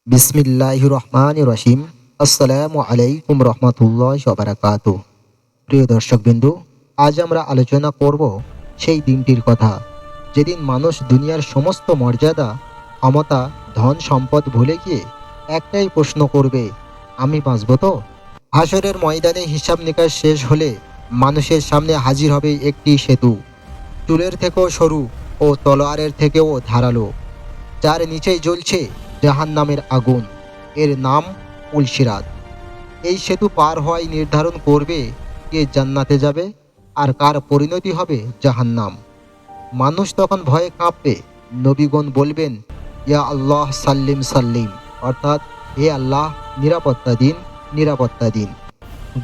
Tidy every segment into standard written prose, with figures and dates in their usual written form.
বিসমিল্লাহির রহমানির রহিম। আসসালামু আলাইকুম রহমতুল্লাহি ওয়া বারাকাতুহু। প্রিয় দর্শকবিন্দু, আজ আমরা আলোচনা করব সেই দিনটির কথা, যেদিন মানুষ দুনিয়ার সমস্ত মর্যাদা, ক্ষমতা, ধন সম্পদ ভুলে গিয়ে একটাই প্রশ্ন করবে, আমি বাঁচব তো? হাসরের ময়দানে হিসাব নিকাশ শেষ হলে মানুষের সামনে হাজির হবে একটি সেতু, চুলের থেকেও সরু ও তলোয়ারের থেকেও ধারালো, যার নিচেই জ্বলছে জাহান্নামের আগুন। এর নাম পুলসিরাত। এই সেতু পার হওয়াই নির্ধারণ করবে কে জান্নাতে যাবে আর কার পরিণতি হবে জাহান্নাম। মানুষ তখন ভয়ে কাঁপবে। নবীগণ বলবেন, ইয়া আল্লাহ সাল্লিম সাল্লিম, অর্থাৎ হে আল্লাহ, নিরাপত্তা দিন, নিরাপত্তা দিন।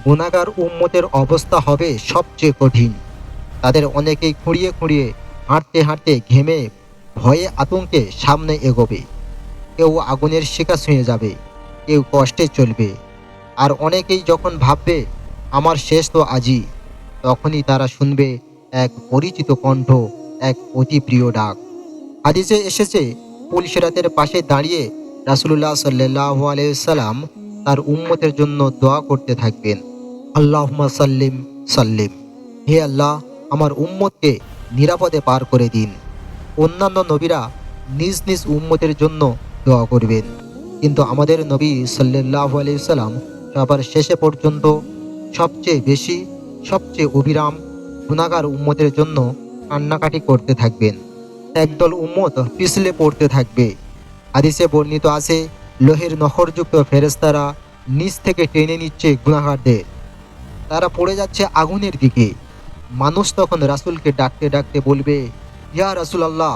গুনাহগার উম্মতের অবস্থা হবে সবচেয়ে কঠিন। তাদের অনেকেই খুঁড়িয়ে খুঁড়িয়ে, হাঁটতে হাঁটতে ঘেমে, ভয়ে আতঙ্কে সামনে এগোবে। কেউ আগুনের শিকা ছুঁয়ে যাবে, কেউ কষ্টে চলবে, আর অনেকেই যখন ভাববে আমার শেষ তো আজই, তখনই তারা শুনবে এক পরিচিত কণ্ঠ, এক অতি প্রিয় ডাক। হাদিসে এসেছে, পুলসিরাতের পাশে দাঁড়িয়ে রাসূলুল্লাহ সাল্লাল্লাহু আলাইহি সাল্লাম তার উম্মতের জন্য দোয়া করতে থাকবেন, আল্লাহুম্মা সাল্লিম সাল্লিম, হে আল্লাহ, আমার উম্মতকে নিরাপদে পার করে দিন। অন্যান্য নবীরা নিজ নিজ উম্মতের জন্য দোয়া করবেন, কিন্তু আমাদের নবী সাল্লাল্লাহু আলাইহি সাল্লাম সবার শেষে পর্যন্ত সবচেয়ে বেশি, সবচেয়ে অবিরাম গুনাহগার উম্মতের জন্য কান্নাকাটি করতে থাকবেন। একদল উম্মত পিছলে পড়তে থাকবে। হাদিসে বর্ণিত আছে, লোহের নখরযুক্ত ফেরেশতারা নিচ থেকে টেনে নিচ্ছে গুনাহগারদের। তারা পড়ে যাচ্ছে আগুনের দিকে। মানুষ তখন রাসূলকে ডাকতে ডাকতে বলবে, ইয়া রাসূলুল্লাহ,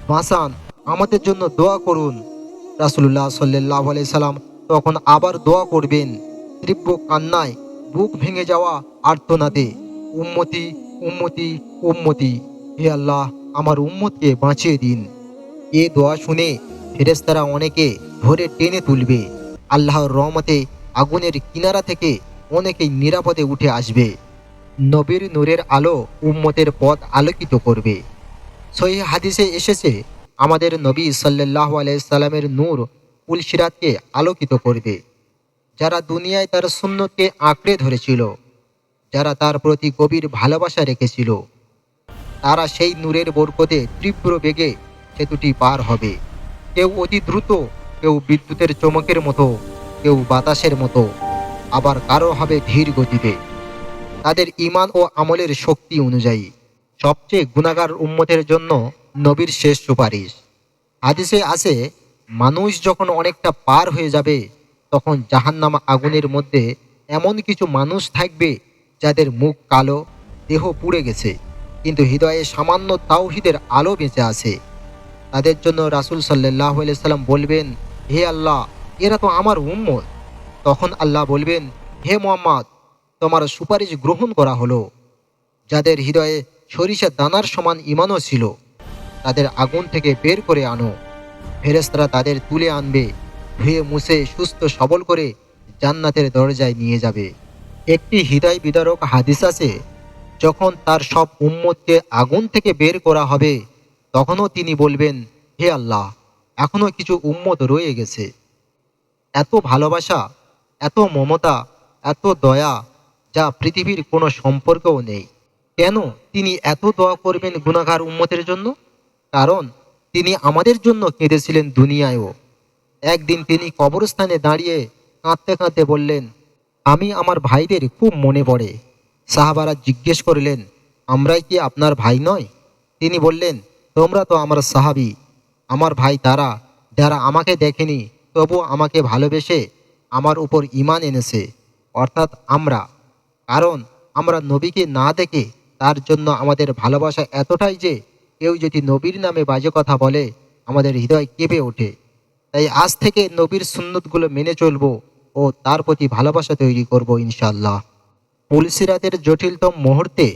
বাঁচান, আমাদের জন্য দোয়া করুন। রাসূলুল্লাহ সাল্লাল্লাহু আলাইহি সাল্লাম তখন আবার দোয়া করবেন, তীব্র কান্নায়, বুক ভেঙে যাওয়া আর্তনাদে, উম্মতি উম্মতি উম্মতি, হে আল্লাহ, আমার উম্মতকে বাঁচিয়ে দিন। এ দোয়া শুনে ফেরেশতারা অনেকে ধরে টেনে তুলবে। আল্লাহর রহমতে আগুনের কিনারা থেকে অনেকেই নিরাপদে উঠে আসবে। নবীর নূরের আলো উম্মতের পথ আলোকিত করবে। সহিহ হাদিসে এসেছে, আমাদের নবী সাল্লাল্লাহু আলাইহি সাল্লামের নূর পুলসিরাতকে আলোকিত করবে। যারা দুনিয়ায় তার সুন্নতকে আঁকড়ে ধরেছিল, যারা তার প্রতি গভীর ভালোবাসা রেখেছিল, তারা সেই নূরের বরকতে তীব্র বেগে সেতুটি পার হবে। কেউ অতি দ্রুত, কেউ বিদ্যুতের চমকের মতো, কেউ বাতাসের মতো, আবার কারো হবে ধীর গতিতে, তাদের ঈমান ও আমলের শক্তি অনুযায়ী। সবচেয়ে গুনাহগার উম্মতের জন্য নবীর শেষ সুপারিশ। হাদিসে আছে, মানুষ যখন অনেকটা পার হয়ে যাবে, তখন জাহান্নাম আগুনের মধ্যে এমন কিছু মানুষ থাকবে যাদের মুখ কালো, দেহ পুড়ে গেছে, কিন্তু হৃদয়ে সামান্য তাওহীদের আলো বেঁচে আছে। তাদের জন্য রাসূল সাল্লাল্লাহু আলাইহি সাল্লাম বলবেন, হে আল্লাহ, এরা তো আমার উম্মত। তখন আল্লাহ বলবেন, হে মুহাম্মদ, তোমার সুপারিশ গ্রহণ করা হলো। যাদের হৃদয়ে সরিষা দানার সমান ঈমানও ছিল, তাদের আগুন থেকে বের করে আনো। ফেরেশতারা তাদের তুলে আনবে, ধুয়ে মুছে সুস্থ সবল করে জান্নাতের দরজায় নিয়ে যাবে। একটি হৃদয় বিদারক হাদিস আছে, যখন তার সব উম্মতকে আগুন থেকে বের করা হবে, তখনও তিনি বলবেন, হে আল্লাহ, এখনও কিছু উম্মত রয়ে গেছে। এত ভালোবাসা, এত মমতা, এত দয়া, যা পৃথিবীর কোনো সম্পর্কও নেই। কেন তিনি এত দোয়া করবেন গুনাহগার উম্মতের জন্য? কারণ তিনি আমাদের জন্য কেঁদেছিলেন দুনিয়ায়ও। একদিন তিনি কবরস্থানে দাঁড়িয়ে কাঁদতে কাঁদতে বললেন, আমি আমার ভাইদের খুব মনে পড়ে। সাহাবারা জিজ্ঞেস করলেন, আমরাই কি আপনার ভাই নয়? তিনি বললেন, তোমরা তো আমার সাহাবী। আমার ভাই তারা, যারা আমাকে দেখেনি তবু আমাকে ভালোবেসে আমার উপর ঈমান এনেছে, অর্থাৎ আমরা। কারণ আমরা নবীকে না দেখে তার জন্য আমাদের ভালোবাসা এতটাই যে কেউ যদি নবীর নামে বাজে কথা বলে, আমাদের হৃদয় কেঁপে ওঠে। তাই আজ থেকে নবীর সুন্নতগুলো মেনে চলবো ও তার প্রতি ভালোবাসা তৈরি করব ইনশাআল্লাহ। পুলসিরাতের জটিলতম মুহূর্তে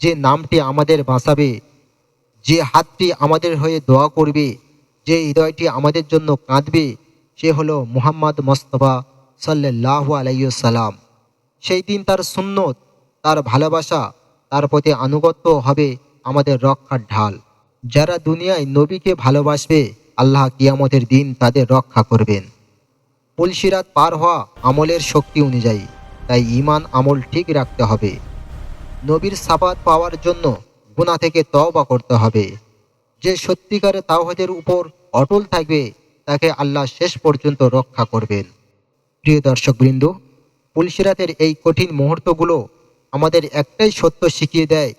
যে নামটি আমাদের বাঁচাবে, যে হাতটি আমাদের হয়ে দোয়া করবে, যে হৃদয়টি আমাদের জন্য কাঁদবে, সে হলো মুহাম্মদ মুস্তাফা সাল্লাল্লাহু আলাইহি সাল্লাম। সেই দিন তার সুন্নত, তার ভালোবাসা, তার প্রতি আনুগত্য হবে আমাদের রক্ষার ঢাল। যারা দুনিয়ায় নবীকে ভালোবাসবে, আল্লাহ কিয়ামতের দিন তাদের রক্ষা করবেন। পুলসিরাত পার হওয়া আমলের শক্তি অনুযায়ী, তাই ঈমান আমল ঠিক রাখতে হবে। নবীর সাফাত পাওয়ার জন্য গুনাহ থেকে তওবা করতে হবে। যে সত্যিকারে তাওহীদের উপর অটল থাকবে তাকে আল্লাহ শেষ পর্যন্ত রক্ষা করবেন। প্রিয় দর্শকবৃন্দ, পুলসিরাতের এই কঠিন মুহূর্তগুলো আমাদের একটাই সত্য শিখিয়ে দেয়,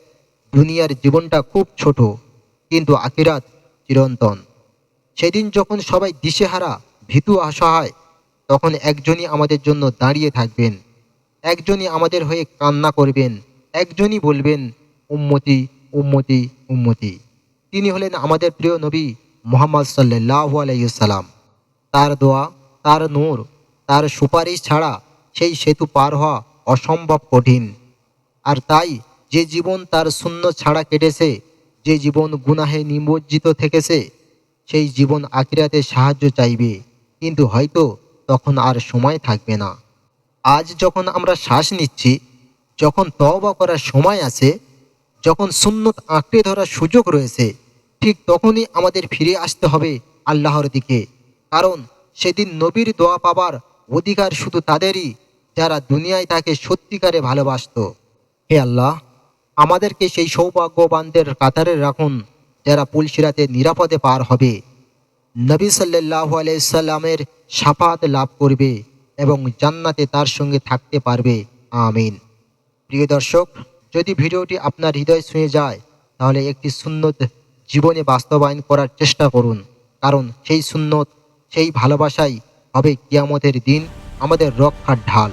দুনিয়ার জীবনটা খুব ছোট, কিন্তু আখিরাত চিরন্তন। সেদিন যখন সবাই দিশেহারা, ভীতু, অসহায়, তখন একজনই আমাদের জন্য দাঁড়িয়ে থাকবেন, একজনই আমাদের হয়ে কান্না করবেন, একজনই বলবেন, উম্মতি উম্মতি উম্মতি। তিনি হলেন আমাদের প্রিয় নবী মুহাম্মদ সাল্লাল্লাহু আলাইহি সাল্লাম। তার দোয়া, তার নূর, তার সুপারিশ ছাড়া সেই সেতু পার হওয়া অসম্ভব কঠিন। আর তাই যে জীবন তার সুন্নত ছাড়া কেটেছে, যে জীবন গুনাহে নিমজ্জিত থেকেছে, সেই জীবন আখিরাতে সাহায্য চাইবে, কিন্তু হয়তো তখন আর সময় থাকবে না। আজ যখন আমরা শ্বাস নিচ্ছি, যখন তওবা করার সময় আছে, যখন সুন্নত আঁকড়ে ধরার সুযোগ রয়েছে, ঠিক তখনই আমাদের ফিরে আসতে হবে আল্লাহর দিকে। কারণ সেদিন নবীর দোয়া পাবার অধিকার শুধু তাদেরই যারা দুনিয়ায় তাকে সত্যিকারে ভালোবাসত। হে আল্লাহ, আমাদেরকে সেই সৌভাগ্যবানদের কাতারে রাখুন যারা পুলসিরাতে নিরাপদে পার হবে, নবী সাল্লাল্লাহু আলাইহি সাল্লামের শাফাত লাভ করবে এবং জান্নাতে তার সঙ্গে থাকতে পারবে। আমিন। প্রিয় দর্শক, যদি ভিডিওটি আপনার হৃদয় ছুঁয়ে যায়, তাহলে একটি সুন্নত জীবনে বাস্তবায়ন করার চেষ্টা করুন। কারণ সেই সুন্নত, সেই ভালোবাসাই হবে কিয়ামতের দিন আমাদের রক্ষার ঢাল।